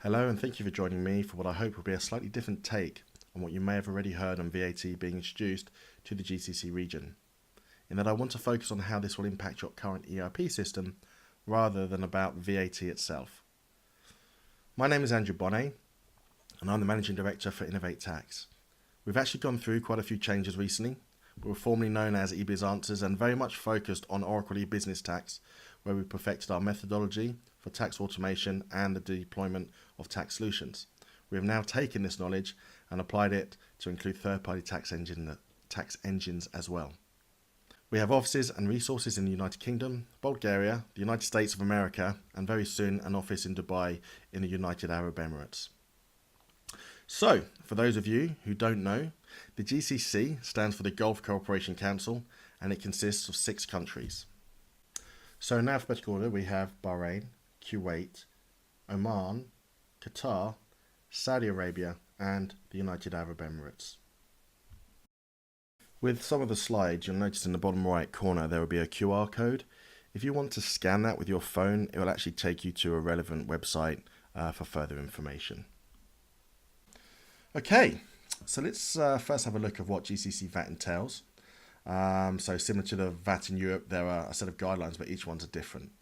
Hello and thank you for joining me for what I hope will be a slightly different take on what you may have already heard on VAT being introduced to the GCC region, in that I want to focus on how this will impact your current ERP system rather than about VAT itself. My name is Andrew Bonnet and I'm the Managing Director for Innovate Tax. We've actually gone through quite a few changes recently. We were formerly known as eBiz Answers and very much focused on Oracle eBusiness Tax, where we perfected our methodology for tax automation and the deployment of tax solutions. We have now taken this knowledge and applied it to include third-party tax engines as well. We have offices and resources in the United Kingdom, Bulgaria, the United States of America, and very soon an office in Dubai in the United Arab Emirates. So, for those of you who don't know, the GCC stands for the Gulf Cooperation Council and it consists of 6 countries. So in alphabetical order we have Bahrain, Kuwait, Oman, Qatar, Saudi Arabia and the United Arab Emirates. With some of the slides, you'll notice in the bottom right corner there will be a QR code. If you want to scan that with your phone, it will actually take you to a relevant website for further information. Okay, so let's first have a look at what GCC VAT entails. So similar to the VAT in Europe, there are a set of guidelines, but each one's are different.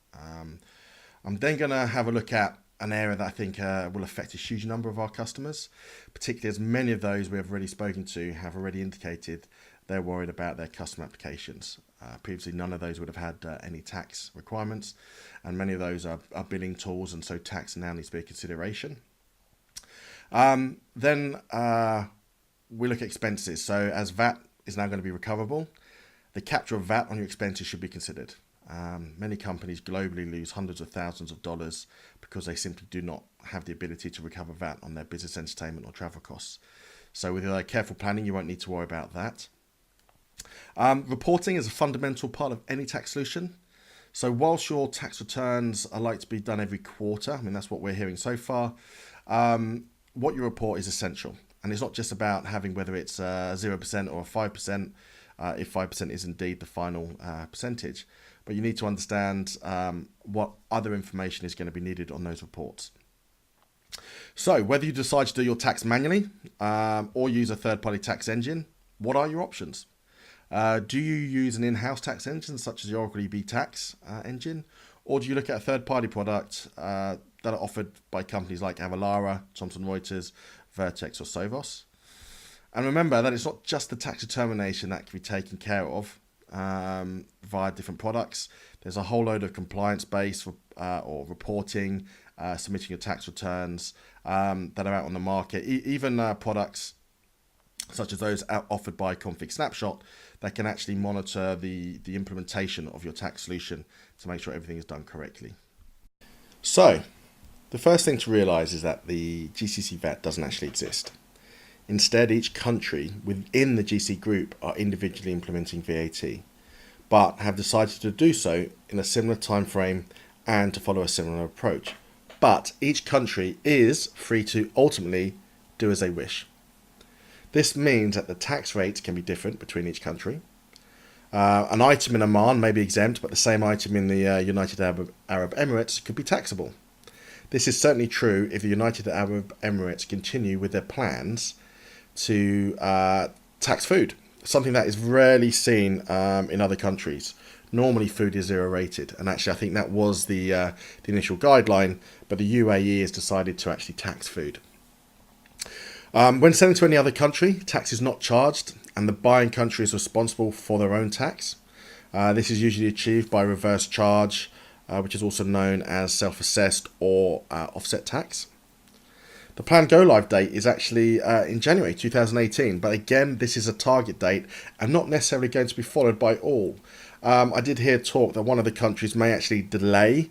I'm then going to have a look at an area that I think will affect a huge number of our customers, particularly as many of those we have already spoken to have already indicated they're worried about their customer applications. Previously, none of those would have had any tax requirements, and many of those are billing tools, and so tax now needs to be a consideration. Then we look at expenses. So as VAT is now going to be recoverable, the capture of VAT on your expenses should be considered. Many companies globally lose hundreds of thousands of dollars because they simply do not have the ability to recover VAT on their business entertainment or travel costs. So with careful planning, you won't need to worry about that. Reporting is a fundamental part of any tax solution. So whilst your tax returns are likely to be done every quarter, I mean, that's what we're hearing so far, what you report is essential. And it's not just about having whether it's 0% or 5%, if 5% is indeed the final percentage, but you need to understand what other information is going to be needed on those reports. So whether you decide to do your tax manually or use a third-party tax engine, what are your options? Do you use an in-house tax engine such as the Oracle eBusiness Tax engine, or do you look at a third-party product that are offered by companies like Avalara, Thomson Reuters, Vertex or Sovos? And remember that it's not just the tax determination that can be taken care of via different products. There's a whole load of compliance-based or reporting, submitting your tax returns that are out on the market. Even products such as those offered by Config Snapshot that can actually monitor the implementation of your tax solution to make sure everything is done correctly. So, the first thing to realize is that the GCC VAT doesn't actually exist. Instead, each country within the GC group are individually implementing VAT, but have decided to do so in a similar time frame and to follow a similar approach. But each country is free to ultimately do as they wish. This means that the tax rates can be different between each country. An item in Oman may be exempt, but the same item in the United Arab Emirates could be taxable. This is certainly true if the United Arab Emirates continue with their plans to tax food, something that is rarely seen in other countries. Normally food is zero rated, and actually I think that was the initial guideline, but the UAE has decided to actually tax food. When selling to any other country, tax is not charged, and the buying country is responsible for their own tax. This is usually achieved by reverse charge, which is also known as self-assessed or offset tax. The planned go-live date is actually in January 2018, but again, this is a target date and not necessarily going to be followed by all. I did hear talk that one of the countries may actually delay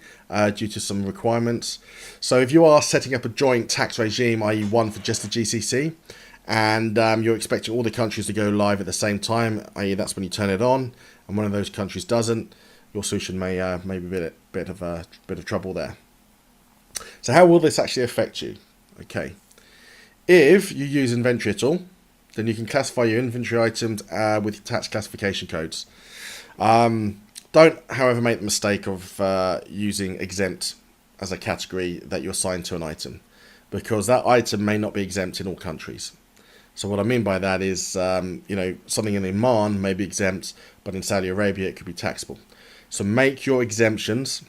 due to some requirements. So if you are setting up a joint tax regime, i.e. one for just the GCC, and you're expecting all the countries to go live at the same time, i.e. that's when you turn it on, and one of those countries doesn't, your solution may be a bit of trouble there. So how will this actually affect you? Okay, if you use inventory at all, then you can classify your inventory items with tax classification codes. Don't, however, make the mistake of using exempt as a category that you assign to an item. because that item may not be exempt in all countries. So what I mean by that is, something in Oman may be exempt, but in Saudi Arabia it could be taxable. So make your exemptions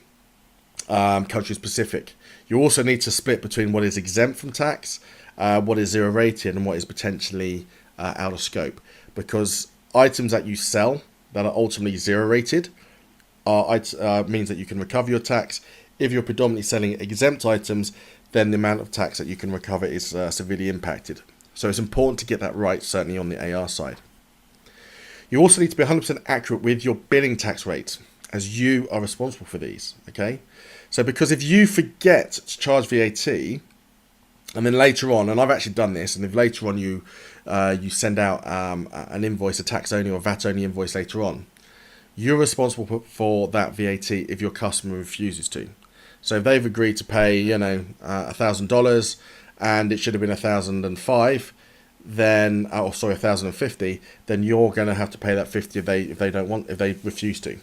country specific. You also need to split between what is exempt from tax, what is zero rated, and what is potentially out of scope. Because items that you sell that are ultimately zero rated means that you can recover your tax. If you're predominantly selling exempt items, then the amount of tax that you can recover is severely impacted. So it's important to get that right, certainly on the AR side. You also need to be 100% accurate with your billing tax rates, as you are responsible for these, okay? So because if you forget to charge VAT, and then later on, and I've actually done this, and if later on you send out an invoice, a tax only or VAT only invoice later on, you're responsible for that VAT if your customer refuses to. So if they've agreed to pay, $1,000 and it should have been 1,005, then, sorry, 1,050, then you're going to have to pay that 50 if they refuse to.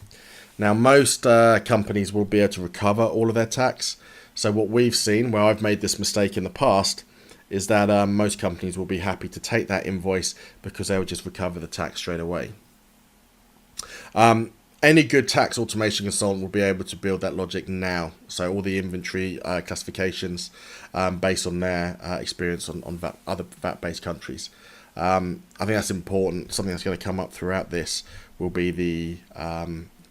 Now, most companies will be able to recover all of their tax. So what we've seen, where I've made this mistake in the past, is that most companies will be happy to take that invoice because they will just recover the tax straight away. Any good tax automation consultant will be able to build that logic now. So all the inventory classifications based on their experience on other VAT-based countries. I think that's important. Something that's going to come up throughout this will be the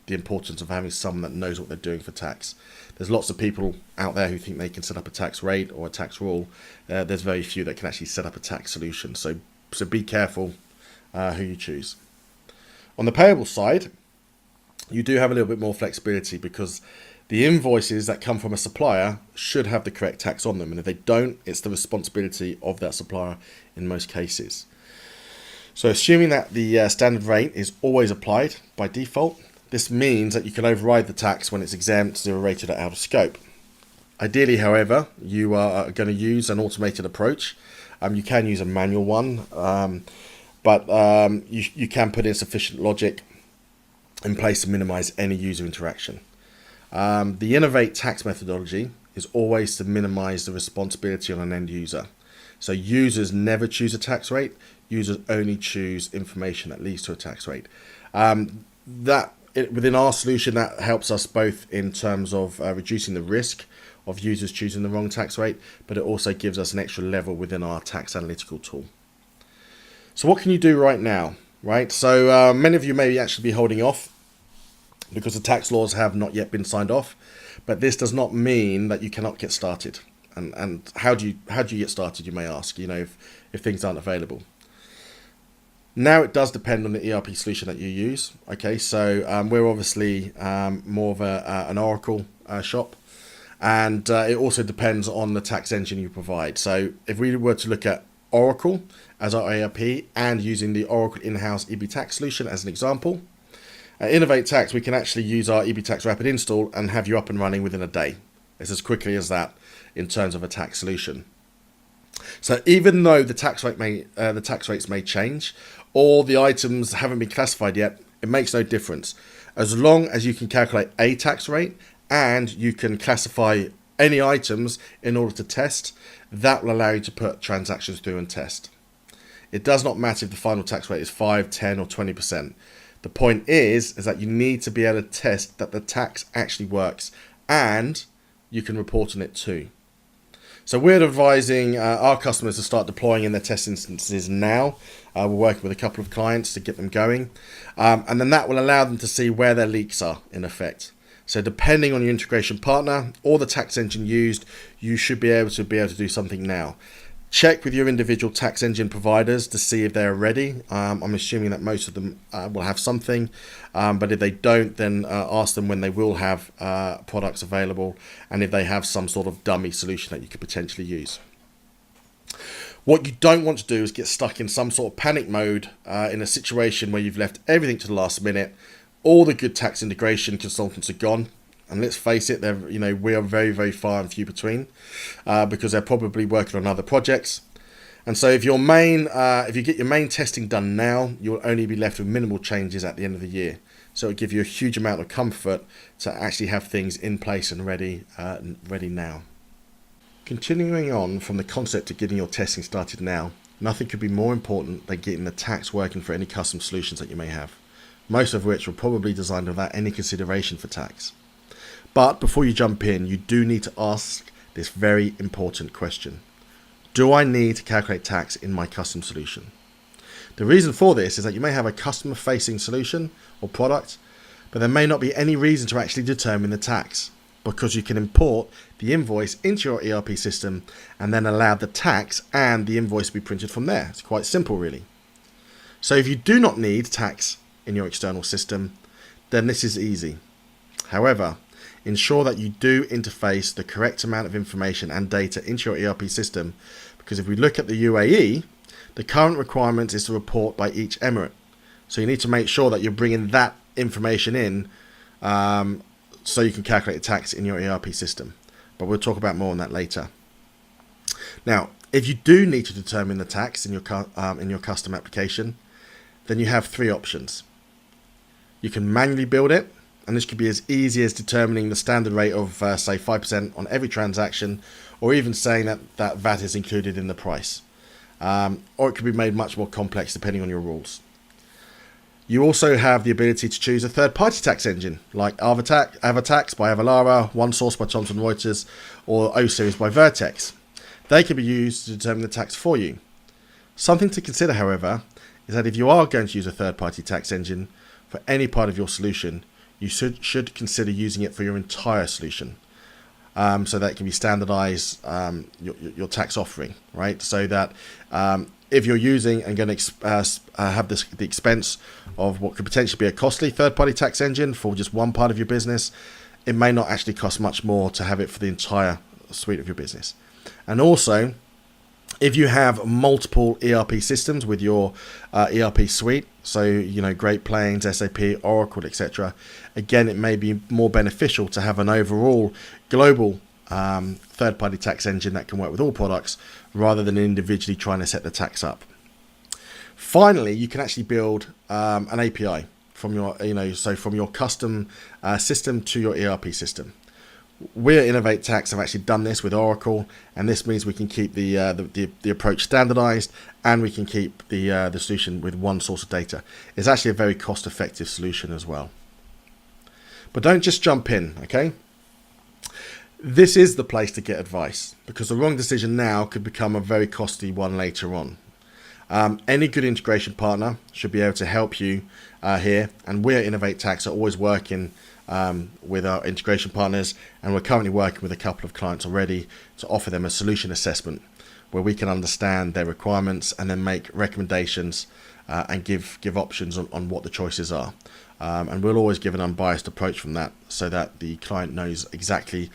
importance of having someone that knows what they're doing for tax. There's lots of people out there who think they can set up a tax rate or a tax rule. There's very few that can actually set up a tax solution. So be careful who you choose. On the payable side, you do have a little bit more flexibility because the invoices that come from a supplier should have the correct tax on them. And if they don't, it's the responsibility of that supplier in most cases. So assuming that the standard rate is always applied by default, this means that you can override the tax when it's exempt, zero rated, or out of scope. Ideally, however, you are going to use an automated approach. You can use a manual one, but you can put in sufficient logic in place to minimize any user interaction. The Innovate Tax methodology is always to minimize the responsibility on an end user. So users never choose a tax rate. Users only choose information that leads to a tax rate. Within our solution, that helps us both in terms of reducing the risk of users choosing the wrong tax rate, but it also gives us an extra level within our tax analytical tool. So what can you do right now? Right, so many of you may actually be holding off because the tax laws have not yet been signed off, but this does not mean that you cannot get started. And how do you get started, you may ask, if things aren't available. Now it does depend on the ERP solution that you use. Okay, so we're obviously more of an Oracle shop, and it also depends on the tax engine you provide. So if we were to look at Oracle as our ERP and using the Oracle in-house EB Tax solution as an example, at Innovate Tax we can actually use our EB Tax Rapid Install and have you up and running within a day. It's as quickly as that in terms of a tax solution. So even though the tax rates may change, or the items haven't been classified yet, it makes no difference. As long as you can calculate a tax rate and you can classify any items in order to test, that will allow you to put transactions through and test. It does not matter if the final tax rate is 5, 10 or 20%. The point is that you need to be able to test that the tax actually works and you can report on it too. So we're advising our customers to start deploying in their test instances now. We're working with a couple of clients to get them going. And then that will allow them to see where their leaks are in effect. So depending on your integration partner or the tax engine used, you should be able to do something now. Check with your individual tax engine providers to see if they're ready. I'm assuming that most of them will have something, but if they don't, then ask them when they will have products available and if they have some sort of dummy solution that you could potentially use. What you don't want to do is get stuck in some sort of panic mode in a situation where you've left everything to the last minute. All the good tax integration consultants are gone. And let's face it, we are very, very far and few between because they're probably working on other projects. And so if you get your main testing done now, you'll only be left with minimal changes at the end of the year. So it'll give you a huge amount of comfort to actually have things in place and ready now. Continuing on from the concept of getting your testing started now, nothing could be more important than getting the tax working for any custom solutions that you may have, most of which were probably designed without any consideration for tax. But before you jump in, you do need to ask this very important question. Do I need to calculate tax in my custom solution? The reason for this is that you may have a customer-facing solution or product, but there may not be any reason to actually determine the tax, because you can import the invoice into your ERP system and then allow the tax and the invoice to be printed from there. It's quite simple, really. So if you do not need tax in your external system, then this is easy. However, ensure that you do interface the correct amount of information and data into your ERP system, because if we look at the UAE, the current requirement is to report by each emirate. So you need to make sure that you're bringing that information in so you can calculate the tax in your ERP system. But we'll talk about more on that later. Now, if you do need to determine the tax in your custom application, then you have three options. You can manually build it, and this could be as easy as determining the standard rate of, say, 5% on every transaction, or even saying that VAT is included in the price. Or it could be made much more complex depending on your rules. You also have the ability to choose a third-party tax engine like Avatax by Avalara, OneSource by Thomson Reuters, or O-Series by Vertex. They can be used to determine the tax for you. Something to consider, however, is that if you are going to use a third-party tax engine for any part of your solution, you should consider using it for your entire solution. So that it can be standardized your tax offering, right? So that if you're using and going to have the expense of what could potentially be a costly third-party tax engine for just one part of your business, it may not actually cost much more to have it for the entire suite of your business. And also, if you have multiple ERP systems with your ERP suite, so Great Plains, SAP, Oracle, etc., again, it may be more beneficial to have an overall global third-party tax engine that can work with all products rather than individually trying to set the tax up. Finally, you can actually build an API from your custom system to your ERP system. We at Innovate Tax have actually done this with Oracle, and this means we can keep the approach standardized, and we can keep the solution with one source of data. It's actually a very cost-effective solution as well. But don't just jump in, okay? This is the place to get advice, because the wrong decision now could become a very costly one later on. Any good integration partner should be able to help you here, and we at Innovate Tax are always working with our integration partners, and we're currently working with a couple of clients already to offer them a solution assessment where we can understand their requirements and then make recommendations and give options on what the choices are. And we'll always give an unbiased approach from that, so that the client knows exactly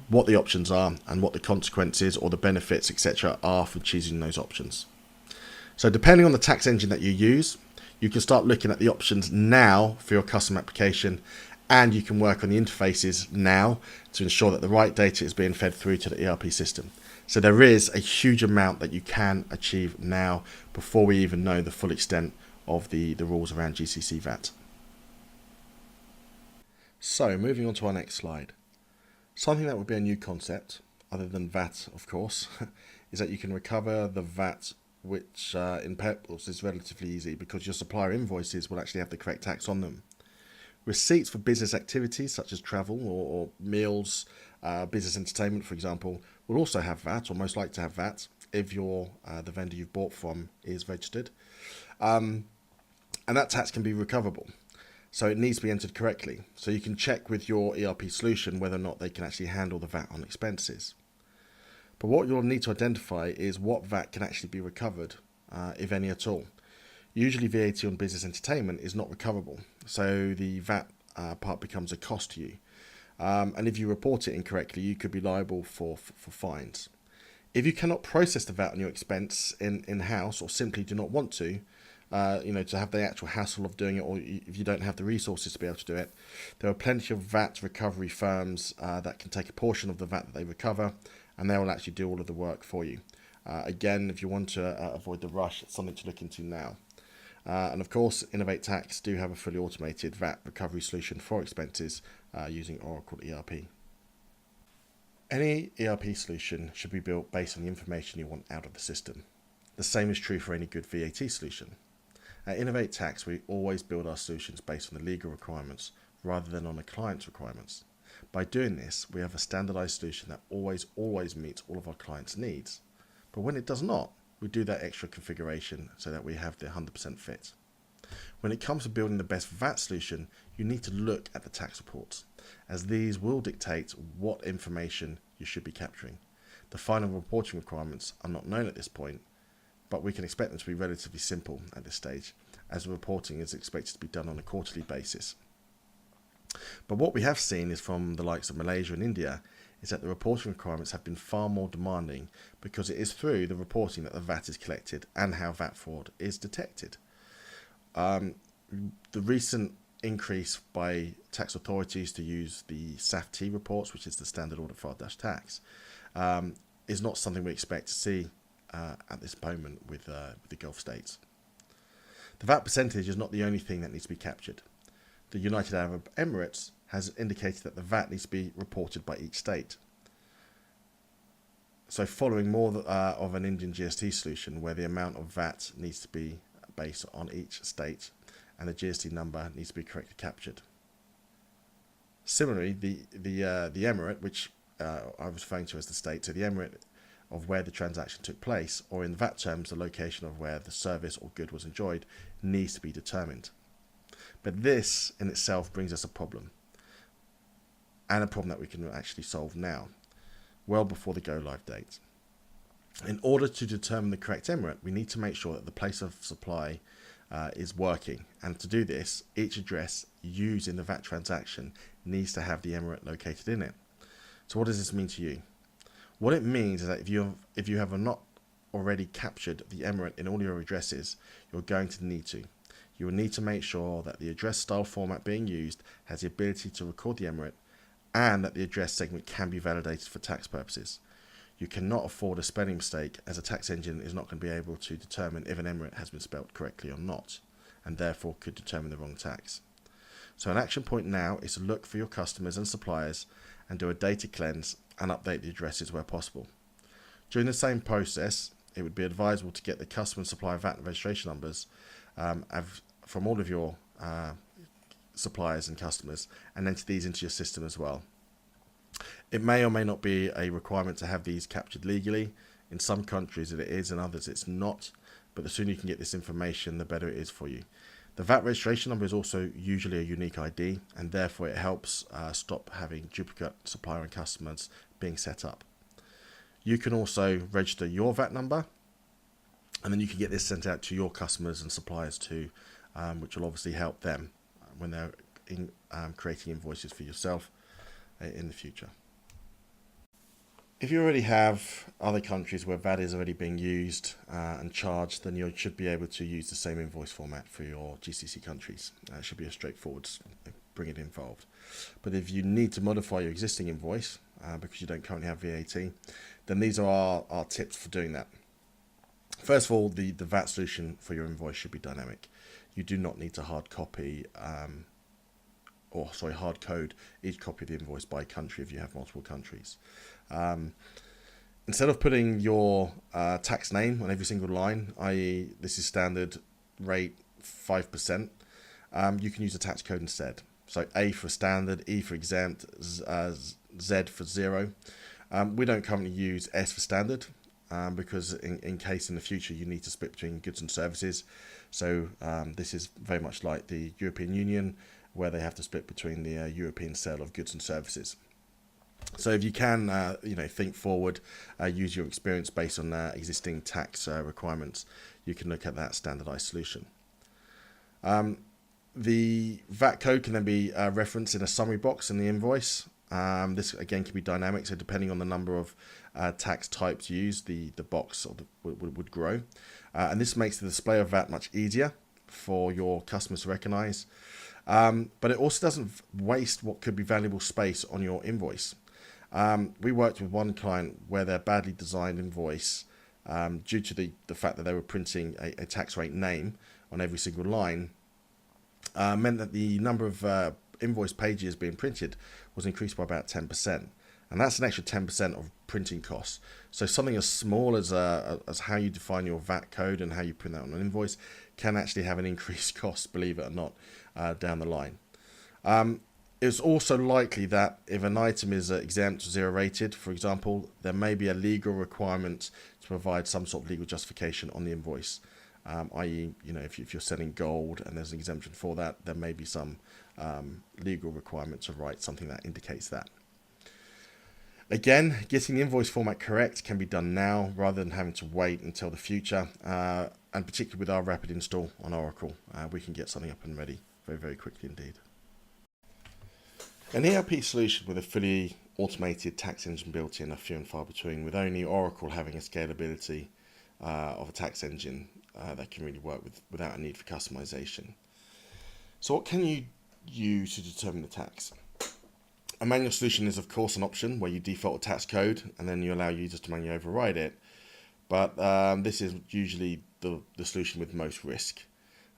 what the options are and what the consequences or the benefits, etc., are for choosing those options. So depending on the tax engine that you use, you can start looking at the options now for your custom application, and you can work on the interfaces now to ensure that the right data is being fed through to the ERP system. So there is a huge amount that you can achieve now before we even know the full extent of the rules around GCC VAT. So moving on to our next slide. Something that would be a new concept, other than VAT, of course, is that you can recover the VAT, which in Pebbles is relatively easy because your supplier invoices will actually have the correct tax on them. Receipts for business activities such as travel or meals, business entertainment, for example, will also have VAT, or most likely to have VAT, if the vendor you've bought from is registered. And that tax can be recoverable. So it needs to be entered correctly. So you can check with your ERP solution whether or not they can actually handle the VAT on expenses. But what you'll need to identify is what VAT can actually be recovered, if any at all. Usually VAT on business entertainment is not recoverable, so the VAT part becomes a cost to you. And if you report it incorrectly, you could be liable for fines. If you cannot process the VAT on your expense in-house, or simply do not want to have the actual hassle of doing it, or if you don't have the resources to be able to do it, there are plenty of VAT recovery firms that can take a portion of the VAT that they recover, and they will actually do all of the work for you. Again, if you want to avoid the rush, it's something to look into now. And of course, Innovate Tax do have a fully automated VAT recovery solution for expenses using Oracle ERP. Any ERP solution should be built based on the information you want out of the system. The same is true for any good VAT solution. At Innovate Tax, we always build our solutions based on the legal requirements rather than on the client's requirements. By doing this, we have a standardized solution that always meets all of our clients' needs. But when it does not, we do that extra configuration so that we have the 100% fit. When it comes to building the best VAT solution, you need to look at the tax reports, as these will dictate what information you should be capturing. The final reporting requirements are not known at this point, but we can expect them to be relatively simple at this stage, as the reporting is expected to be done on a quarterly basis. But what we have seen is from the likes of Malaysia and India is that the reporting requirements have been far more demanding because it is through the reporting that the VAT is collected and how VAT fraud is detected. The recent increase by tax authorities to use the SAFT reports, which is the Standard Audit File-Tax, is not something we expect to see at this moment with the Gulf states. The VAT percentage is not the only thing that needs to be captured. The United Arab Emirates has indicated that the VAT needs to be reported by each state. So following more of an Indian GST solution where the amount of VAT needs to be based on each state and the GST number needs to be correctly captured. Similarly, the Emirate, which I was referring to as the state, so the Emirate of where the transaction took place, or in VAT terms, the location of where the service or good was enjoyed, needs to be determined. But this in itself brings us a problem, and a problem that we can actually solve now, well before the go-live date. In order to determine the correct emirate, we need to make sure that the place of supply is working, and to do this, each address used in the VAT transaction needs to have the emirate located in it. So what does this mean to you? What it means is that if you have not already captured the emirate in all your addresses, you're going to need to. You will need to make sure that the address style format being used has the ability to record the emirate and that the address segment can be validated for tax purposes. You cannot afford a spelling mistake, as a tax engine is not going to be able to determine if an emirate has been spelled correctly or not, and therefore could determine the wrong tax. So an action point now is to look for your customers and suppliers and do a data cleanse and update the addresses where possible. During the same process, it would be advisable to get the customer and supplier VAT and registration numbers from all of your suppliers and customers, and enter these into your system as well. It may or may not be a requirement to have these captured legally. In some countries it is, in others it's not, but the sooner you can get this information, the better it is for you. The VAT registration number is also usually a unique ID, and therefore it helps stop having duplicate supplier and customers being set up. You can also register your VAT number, and then you can get this sent out to your customers and suppliers too, which will obviously help them when they're creating invoices for yourself in the future. If you already have other countries where VAT is already being used and charged, then you should be able to use the same invoice format for your GCC countries. It should be a straightforward bring it involved. But if you need to modify your existing invoice because you don't currently have VAT, then these are our tips for doing that. First of all, the VAT solution for your invoice should be dynamic. You do not need to hard code each copy of the invoice by country if you have multiple countries. Instead of putting your tax name on every single line, i.e. this is standard rate 5%, you can use a tax code instead. So A for standard, E for exempt, Z for zero. We don't currently use S for standard because in case in the future you need to split between goods and services. So this is very much like the European Union, where they have to split between the European sale of goods and services. So if you can, think forward, use your experience based on existing tax requirements, you can look at that standardized solution. The VAT code can then be referenced in a summary box in the invoice. This again can be dynamic, so depending on the number of tax types used, the box would grow. And this makes the display of VAT much easier for your customers to recognize. But it also doesn't waste what could be valuable space on your invoice. We worked with one client where their badly designed invoice, due to the fact that they were printing a tax rate name on every single line, meant that the number of invoice pages being printed was increased by about 10%. and that's an extra 10% of printing costs. So something as small as how you define your VAT code and how you print that on an invoice can actually have an increased cost, believe it or not, down the line. It's also likely that if an item is exempt or zero rated, for example, there may be a legal requirement to provide some sort of legal justification on the invoice. I.e., if you're selling gold and there's an exemption for that, there may be some legal requirement to write something that indicates that. Again, getting the invoice format correct can be done now rather than having to wait until the future. And particularly with our rapid install on Oracle, we can get something up and ready very, very quickly indeed. An ERP solution with a fully automated tax engine built in are few and far between, with only Oracle having a scalability of a tax engine that can really work without a need for customization. So what can you use to determine the tax? A manual solution is of course an option where you default a tax code and then you allow users to manually override it, but this is usually the solution with most risk.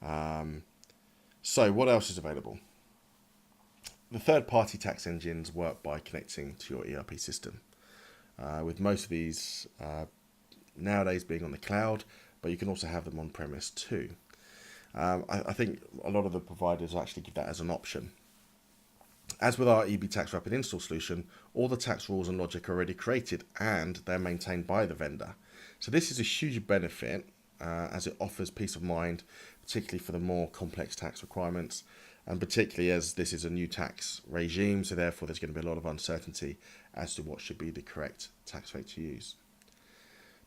So what else is available? The third-party tax engines work by connecting to your ERP system, with most of these nowadays being on the cloud, but you can also have them on-premise too. I think a lot of the providers actually give that as an option. As with our EB Tax Rapid Install solution, all the tax rules and logic are already created and they're maintained by the vendor. So this is a huge benefit as it offers peace of mind, particularly for the more complex tax requirements, and particularly as this is a new tax regime, so therefore there's going to be a lot of uncertainty as to what should be the correct tax rate to use.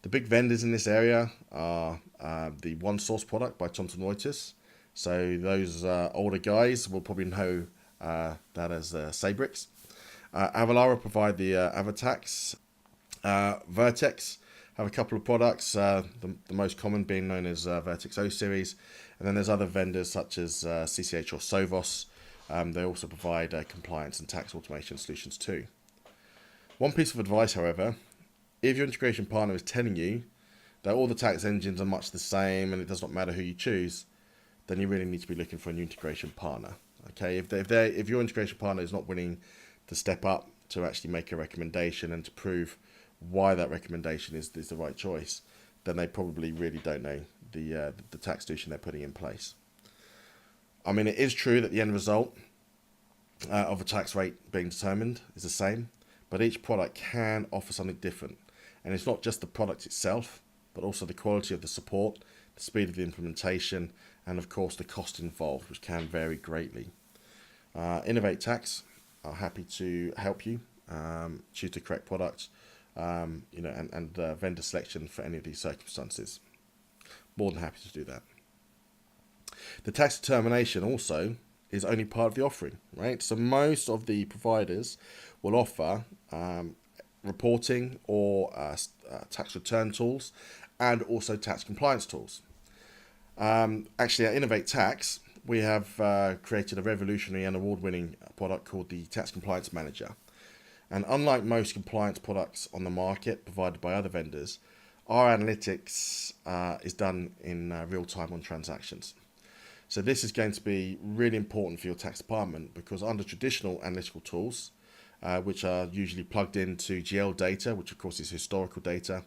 The big vendors in this area are the OneSource product by Thomson Reuters. So those older guys will probably know that as Sabrix. Avalara provide the Avatax. Vertex have a couple of products, the most common being known as Vertex O series. And then there's other vendors such as CCH or Sovos. They also provide compliance and tax automation solutions too. One piece of advice, however, if your integration partner is telling you that all the tax engines are much the same and it does not matter who you choose, then you really need to be looking for a new integration partner. Okay, if your integration partner is not willing to step up to actually make a recommendation and to prove why that recommendation is the right choice, then they probably really don't know the tax solution they're putting in place. I mean, it is true that the end result of a tax rate being determined is the same, but each product can offer something different. And it's not just the product itself, but also the quality of the support, the speed of the implementation, and of course the cost involved, which can vary greatly. Innovate Tax are happy to help you choose the correct product, and vendor selection for any of these circumstances. More than happy to do that. The tax determination also is only part of the offering, right? So most of the providers will offer reporting or tax return tools and also tax compliance tools. Actually, at Innovate Tax, we have created a revolutionary and award-winning product called the Tax Compliance Manager. And unlike most compliance products on the market provided by other vendors, our analytics is done in real time on transactions. So this is going to be really important for your tax department because under traditional analytical tools, which are usually plugged into GL data, which of course is historical data,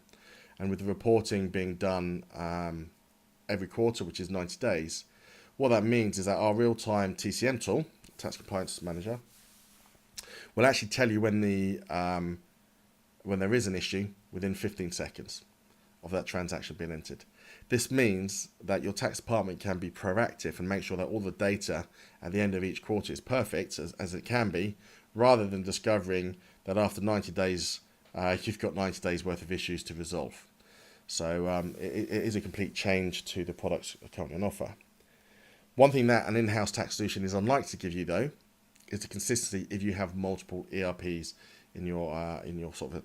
and with the reporting being done every quarter, which is 90 days, what that means is that our real-time TCM tool, Tax Compliance Manager, will actually tell you when there is an issue within 15 seconds of that transaction being entered. This means that your tax department can be proactive and make sure that all the data at the end of each quarter is perfect, as it can be, rather than discovering that after 90 days, you've got 90 days worth of issues to resolve. So it is a complete change to the products currently on offer. One thing that an in-house tax solution is unlikely to give you, though, is the consistency if you have multiple ERPs in your sort of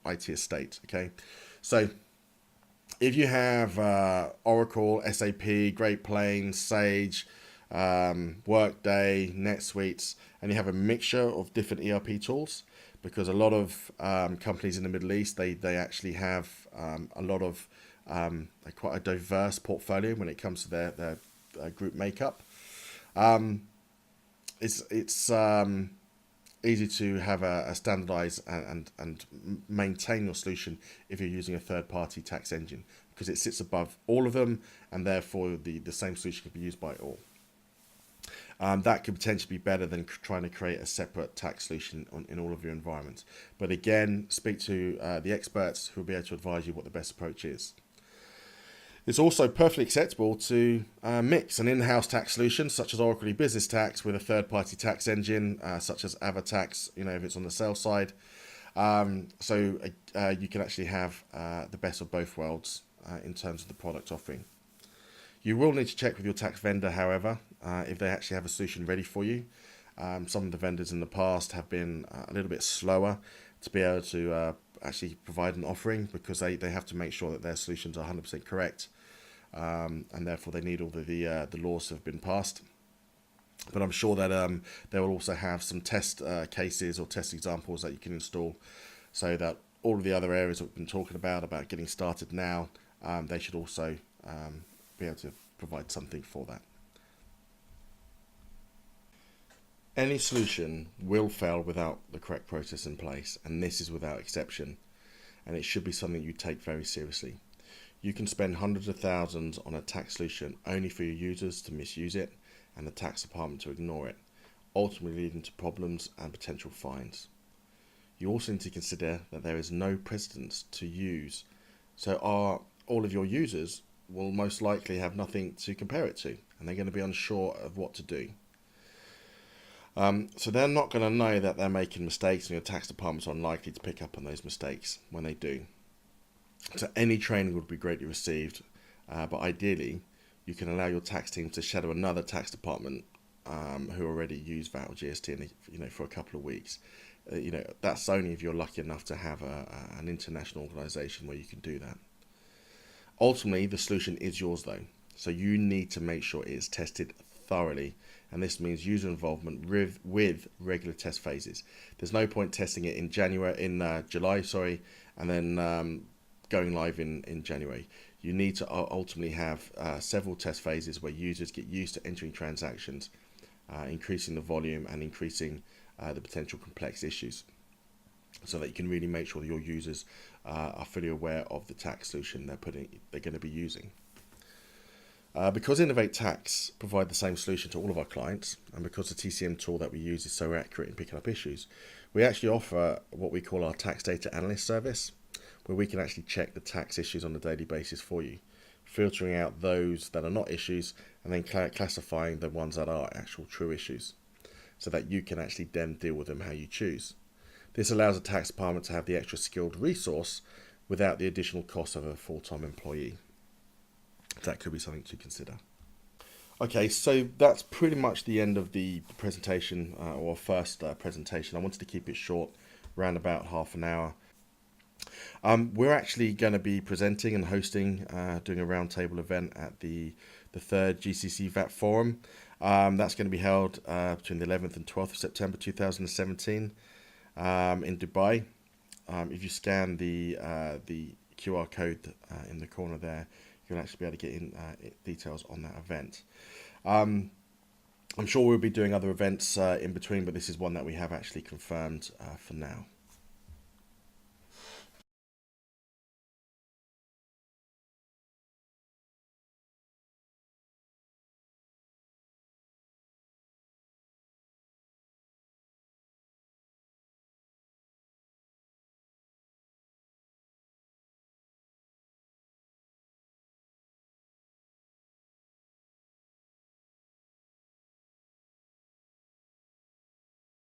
IT estate. Okay, so if you have Oracle, SAP, Great Plains, Sage, Workday, NetSuite, and you have a mixture of different ERP tools, because a lot of companies in the Middle East, they actually have a lot of quite a diverse portfolio when it comes to their group makeup. It's easy to have a standardized and maintain your solution if you're using a third-party tax engine, because it sits above all of them, and therefore the same solution can be used by all. That could potentially be better than trying to create a separate tax solution in all of your environments. But again, speak to the experts who will be able to advise you what the best approach is. It's also perfectly acceptable to mix an in-house tax solution such as Oracle Business Tax with a third-party tax engine such as Ava Tax, if it's on the sales side. So you can actually have the best of both worlds in terms of the product offering. You will need to check with your tax vendor, however, if they actually have a solution ready for you. Some of the vendors in the past have been a little bit slower to be able to actually provide an offering, because they have to make sure that their solutions are 100% correct, and therefore they need all the laws have been passed. But I'm sure that they will also have some test cases or test examples that you can install, so that all of the other areas that we've been talking about getting started now, they should also be able to provide something for that. Any solution will fail without the correct process in place, and this is without exception, and it should be something you take very seriously. You can spend hundreds of thousands on a tax solution only for your users to misuse it and the tax department to ignore it, ultimately leading to problems and potential fines. You also need to consider that there is no precedence to use, so all of your users will most likely have nothing to compare it to, and they're going to be unsure of what to do. So they're not going to know that they're making mistakes, and your tax departments are unlikely to pick up on those mistakes when they do. So any training would be greatly received, but ideally you can allow your tax team to shadow another tax department who already use VAT or GST for a couple of weeks. That's only if you're lucky enough to have an international organisation where you can do that. Ultimately, the solution is yours though, so you need to make sure it is tested thoroughly, and this means user involvement with regular test phases. There's no point testing it in July, and then going live in January. You need to ultimately have several test phases where users get used to entering transactions, increasing the volume and increasing the potential complex issues, so that you can really make sure that your users are fully aware of the tax solution they're going to be using. Because Innovate Tax provide the same solution to all of our clients, and because the TCM tool that we use is so accurate in picking up issues, we actually offer what we call our tax data analyst service, where we can actually check the tax issues on a daily basis for you, filtering out those that are not issues and then classifying the ones that are actual true issues, so that you can actually then deal with them how you choose. This allows a tax department to have the extra skilled resource without the additional cost of a full-time employee. That could be something to consider. Okay, so that's pretty much the end of the presentation, or first presentation. I wanted to keep it short, around about half an hour. We're actually going to be presenting and hosting, doing a roundtable event at the third GCC VAT Forum. That's going to be held between the 11th and 12th of September 2017 in Dubai. If you scan the QR code in the corner there, you'll actually be able to get in details on that event. I'm sure we'll be doing other events in between, but this is one that we have actually confirmed for now.